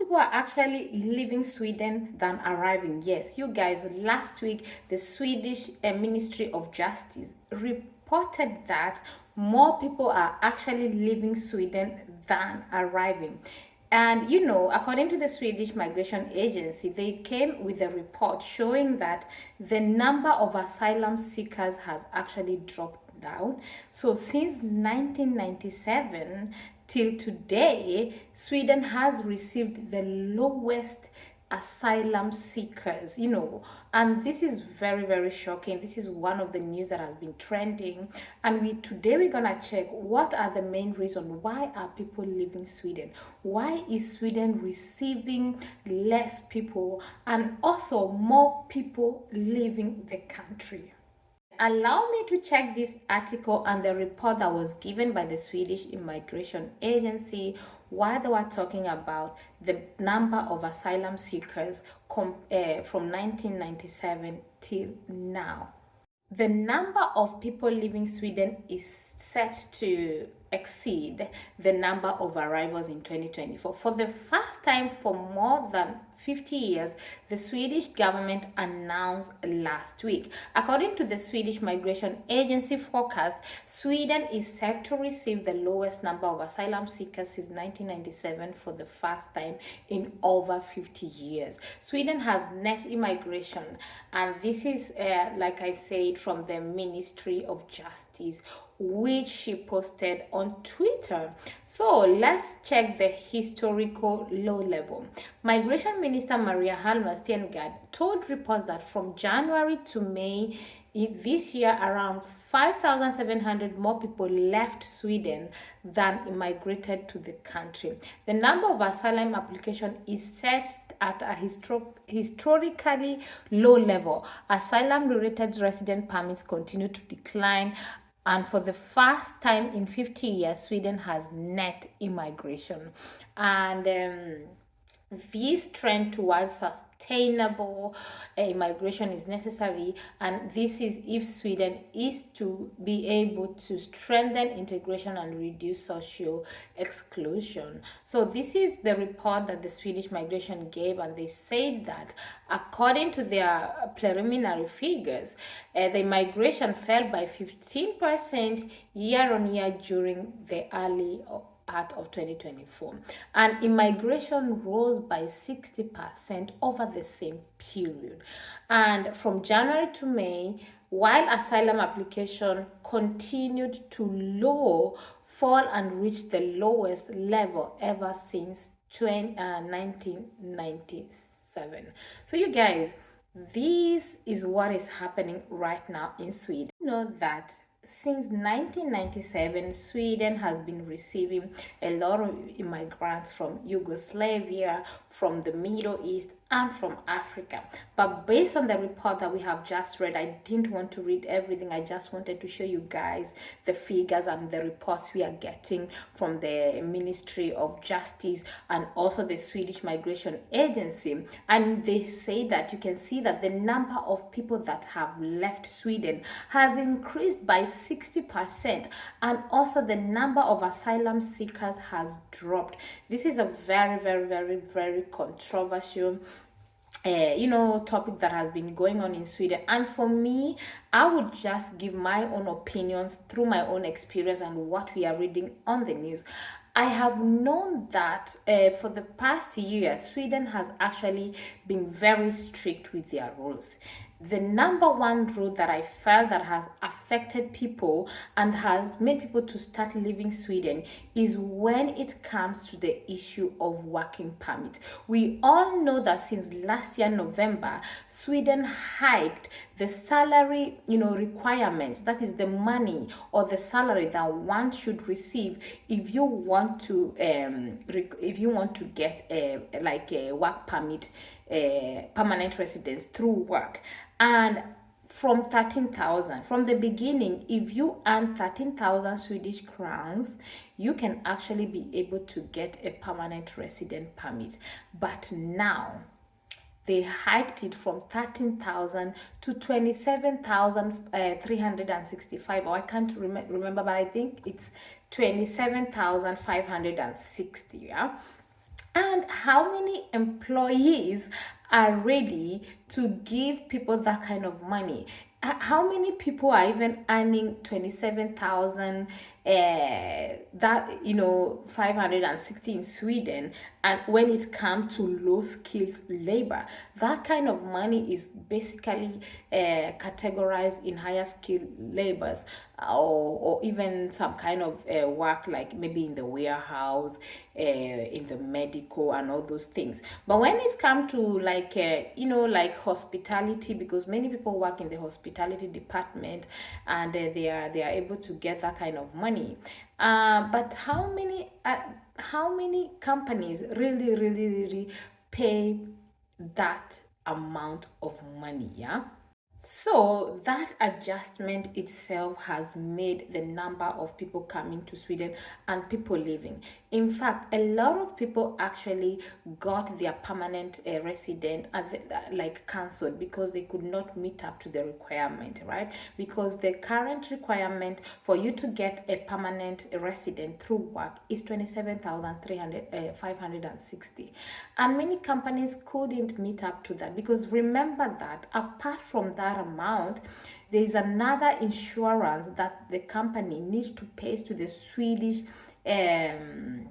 people are actually leaving Sweden than arriving. Yes, you guys, last week the Swedish Ministry of Justice reported that more people are actually leaving Sweden than arriving. And according to the Swedish Migration Agency, they came with a report showing that the number of asylum seekers has actually dropped down. So since 1997 till today, Sweden has received the lowest asylum seekers, and this is very, very shocking. This is one of the news that has been trending, and today we're gonna check what are the main reasons why are people leaving Sweden, why is Sweden receiving less people and also more people leaving the country. Allow me to check this article and the report that was given by the Swedish Immigration Agency while they were talking about the number of asylum seekers from 1997 till now. The number of people leaving Sweden is set to exceed the number of arrivals in 2024. For the first time for more than 50 years, the Swedish government announced last week. According to the Swedish Migration Agency forecast, Sweden is set to receive the lowest number of asylum seekers since 1997 for the first time in over 50 years. Sweden has net immigration, and this is, like I said, from the Ministry of Justice, which she posted on Twitter. So let's check the historical low level. Migration Minister Maria Halmer Stengard told reporters that from January to May this year, around 5,700 more people left Sweden than immigrated to the country. The number of asylum applications is set at a historically low level. Asylum-related resident permits continue to decline, and for the first time in 50 years, Sweden has net immigration. And this trend towards sustainable immigration is necessary, and this is if Sweden is to be able to strengthen integration and reduce social exclusion. So this is the report that the Swedish migration gave, and they said that according to their preliminary figures, the migration fell by 15% year on year during the early part of 2024, and immigration rose by 60% over the same period. And from January to May, while asylum application continued to fall and reach the lowest level ever since 1997. So you guys, this is what is happening right now in Sweden. You know that since 1997, Sweden has been receiving a lot of immigrants from Yugoslavia, from the Middle East, and from Africa. But based on the report that we have just read, I didn't want to read everything. I just wanted to show you guys the figures and the reports we are getting from the Ministry of Justice and also the Swedish Migration Agency. And they say that you can see that the number of people that have left Sweden has increased by 60%, and also the number of asylum seekers has dropped. This is a very, very, very, very controversial topic that has been going on in Sweden. And for me, I would just give my own opinions through my own experience and what we are reading on the news. I have known that for the past year, Sweden has actually been very strict with their rules. The number one rule that I felt that has affected people and has made people to start leaving Sweden is when it comes to the issue of working permit. We all know that since last year November, Sweden hiked the salary requirements, that is the money or the salary that one should receive if you want to get a work permit, permanent residence through work. And from 13,000 from the beginning, if you earn 13,000 Swedish crowns, you can actually be able to get a permanent resident permit. But now they hiked it from 13,000 to 27,365, or I can't remember, but I think it's 27,560. Yeah. And how many employees are ready to give people that kind of money? How many people are even earning 27,000, that 560 in Sweden, and when it comes to low skills labor, that kind of money is basically categorized in higher skilled labors, or even some kind of work, like maybe in the warehouse, in the medical and all those things. But when it's come to like like hospitality, because many people work in the hospitality department, and they are able to get that kind of money. But how many companies really pay that amount of money? Yeah. So that adjustment itself has made the number of people coming to Sweden and people leaving. In fact, a lot of people actually got their permanent resident like cancelled because they could not meet up to the requirement, right? Because the current requirement for you to get a permanent resident through work is 27,560, and many companies couldn't meet up to that, because remember that apart from that amount, there is another insurance that the company needs to pay to the Swedish um,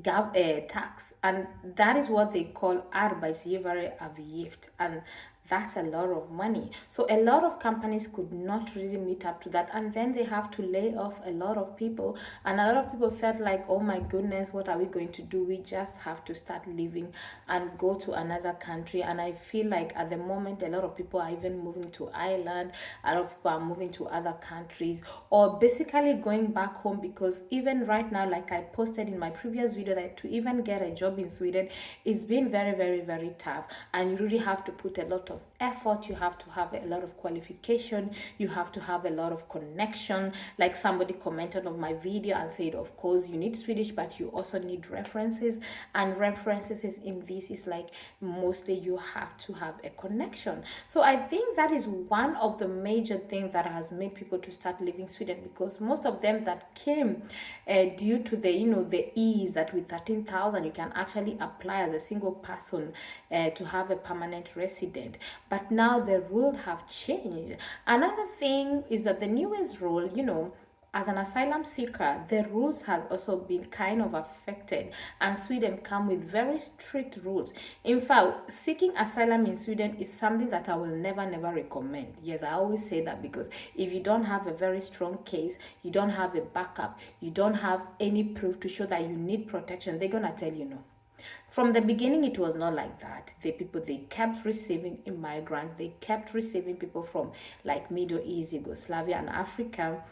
tax, and that is what they call arbetsgivaravgift, and that's a lot of money. So a lot of companies could not really meet up to that, and then they have to lay off a lot of people, and a lot of people felt like, oh my goodness, what are we going to do? We just have to start living and go to another country. And I feel like at the moment a lot of people are even moving to Ireland, a lot of people are moving to other countries, or basically going back home, because even right now, like I posted in my previous video, that to even get a job in Sweden is been very tough, and you really have to put a lot of effort. You have to have a lot of qualification, you have to have a lot of connection. Like somebody commented on my video and said, of course you need Swedish, but you also need references, and references is in this is like mostly you have to have a connection. So I think that is one of the major things that has made people to start leaving Sweden, because most of them that came due to the the ease that with 13,000 you can actually apply as a single person to have a permanent resident. But now the rules have changed. Another thing is that the newest rule, as an asylum seeker, the rules has also been kind of affected, and Sweden come with very strict rules. In fact, seeking asylum in Sweden is something that I will never recommend. Yes, I always say that, because if you don't have a very strong case, you don't have a backup, you don't have any proof to show that you need protection, they're gonna tell you no. From the beginning, it was not like that. They kept receiving immigrants, they kept receiving people from like Middle East, Yugoslavia, and Africa,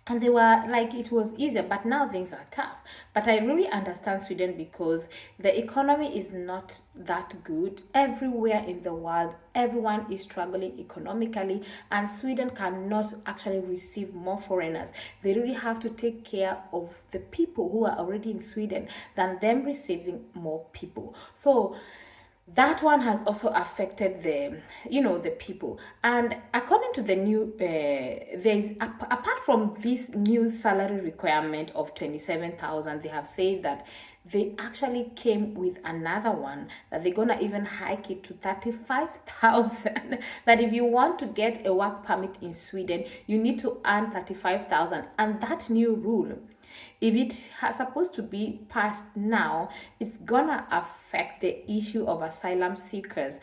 and they were like, it was easier. But now things are tough. But I really understand Sweden, because the economy is not that good everywhere in the world. Everyone is struggling economically, and Sweden cannot actually receive more foreigners. They really have to take care of the people who are already in Sweden than them receiving more people. So that one has also affected the people. And according to the new there's apart from this new salary requirement of 27,000, they have said that they actually came with another one, that they're gonna even hike it to 35,000. That if you want to get a work permit in Sweden, you need to earn 35,000. And that new rule, if it has supposed to be passed now, it's gonna affect the issue of asylum seekers,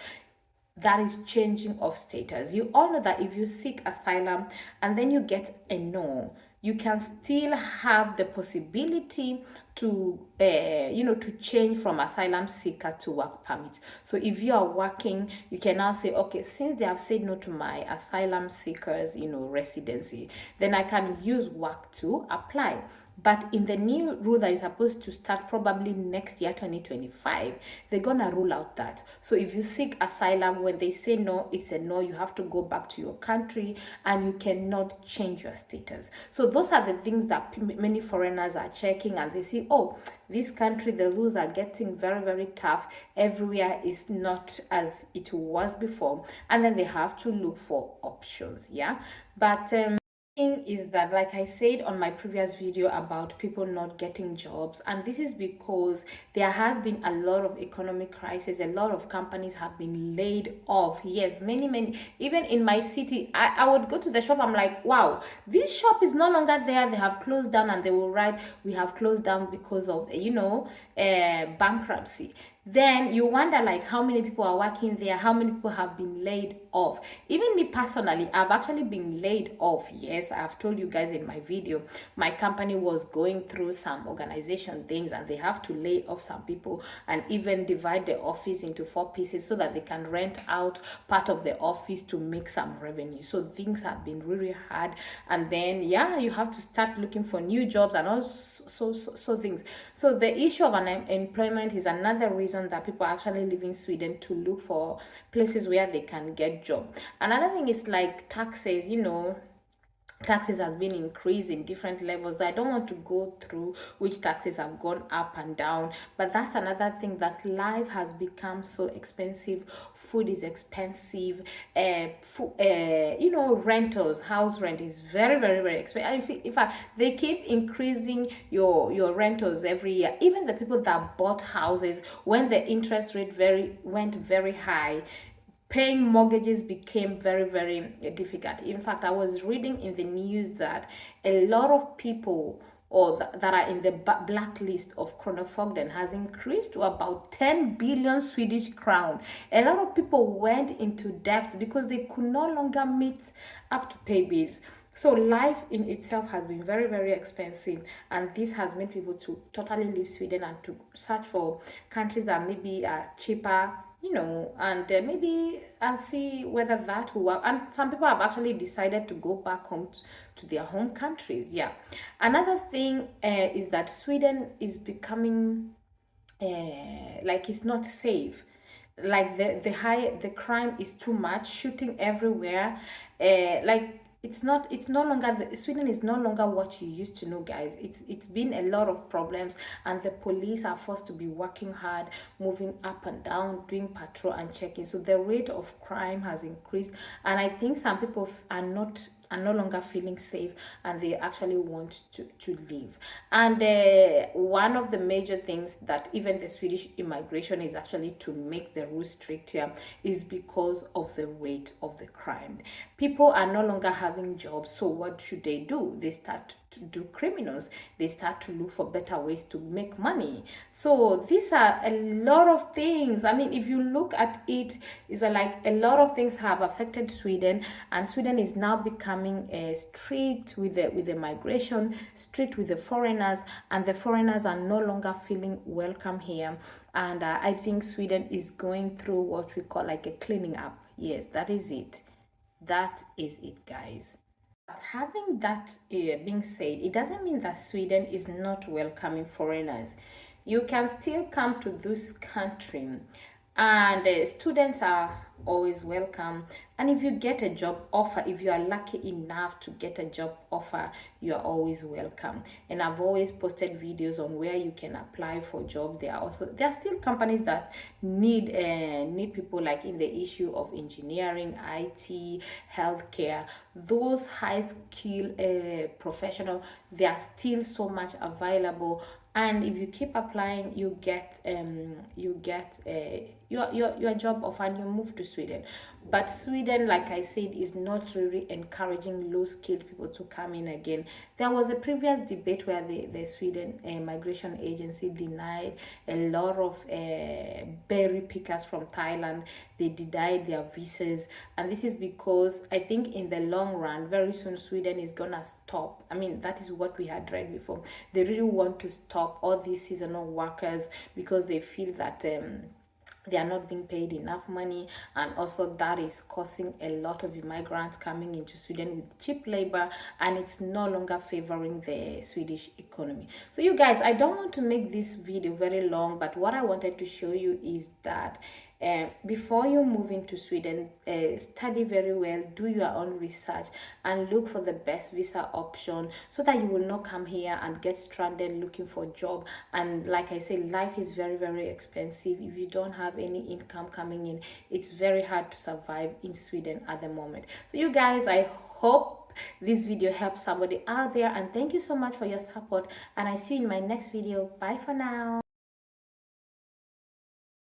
that is changing of status. You all know that if you seek asylum and then you get a no, you can still have the possibility to to change from asylum seeker to work permit. So if you are working, you can now say, okay, since they have said no to my asylum seekers residency, then I can use work to apply. But in the new rule that is supposed to start probably next year, 2025, they're gonna rule out that. So if you seek asylum, when they say no, it's a no. You have to go back to your country, and you cannot change your status. So those are the things that many foreigners are checking, and they see, oh, this country, the rules are getting very tough. Everywhere is not as it was before, and then they have to look for options. Yeah, but Thing is that, like I said on my previous video about people not getting jobs, and this is because there has been a lot of economic crisis. A lot of companies have been laid off. Yes, many, even in my city, I would go to the shop, I'm like, wow, this shop is no longer there, they have closed down, and they will write, we have closed down because of, bankruptcy. Then you wonder, like, how many people are working there, how many people have been laid off. Even me personally, I've actually been laid off. Yes, I've told you guys in my video, my company was going through some organization things, and they have to lay off some people and even divide the office into 4 pieces so that they can rent out part of the office to make some revenue. So things have been really hard, and then yeah, you have to start looking for new jobs and all so things. So the issue of unemployment is another reason that people are actually leaving Sweden to look for places where they can get job. Another thing is like taxes, taxes has been increased in different levels. I don't want to go through which taxes have gone up and down, but that's another thing, that life has become so expensive. Food is expensive. Rentals, house rent is very expensive. They keep increasing your rentals every year. Even the people that bought houses when the interest rate went very high, paying mortgages became very difficult. In fact, I was reading in the news that a lot of people that are in the blacklist of Kronofogden has increased to about 10 billion Swedish crown. A lot of people went into debt because they could no longer meet up to pay bills. So life in itself has been very expensive, and this has made people to totally leave Sweden and to search for countries that maybe are cheaper, and maybe and see whether that will work. And some people have actually decided to go back home to their home countries. Yeah. Another thing is that Sweden is becoming like it's not safe. Like the crime is too much, shooting everywhere. Like it's no longer Sweden is no longer what you used to know, guys. It's been a lot of problems, and the police are forced to be working hard, moving up and down, doing patrol and checking. So the rate of crime has increased, and I think some people are no longer feeling safe, and they actually want to leave. And one of the major things that even the Swedish immigration is actually to make the rules stricter is because of the rate of the crime. People are no longer having jobs, so what should they do? They start to do criminals. They start to look for better ways to make money. So these are a lot of things. I mean, if you look at it, it's like a lot of things have affected Sweden, and Sweden is now becoming strict with the migration, strict with the foreigners, and the foreigners are no longer feeling welcome here. And I think Sweden is going through what we call like a cleaning up. Yes, that is it. That is it, guys. But having that being said, it doesn't mean that Sweden is not welcoming foreigners. You can still come to this country, and students are always welcome. And if you get a job offer, if you are lucky enough to get a job offer, you are always welcome. And I've always posted videos on where you can apply for jobs. There are still companies that need people, like in the issue of engineering, IT, healthcare, those high skill professional. There are still so much available, and if you keep applying, you get your job offer, and you move to Sweden. But Sweden, like I said, is not really encouraging low skilled people to come in again. There was a previous debate where the Sweden migration agency denied a lot of berry pickers from Thailand. They denied their visas, and this is because I think in the long run, very soon Sweden is gonna stop. I mean, that is what we had read before. They really want to stop all these seasonal workers because they feel that they are not being paid enough money, and also that is causing a lot of immigrants coming into Sweden with cheap labor, and it's no longer favoring the Swedish economy. So you guys, I don't want to make this video very long, but what I wanted to show you is that before you move into Sweden, study very well, do your own research, and look for the best visa option so that you will not come here and get stranded looking for a job. And like I said, life is very expensive. If you don't have any income coming in, it's very hard to survive in Sweden at the moment. So you guys, I hope this video helps somebody out there. And thank you so much for your support, and I see you in my next video. Bye for now.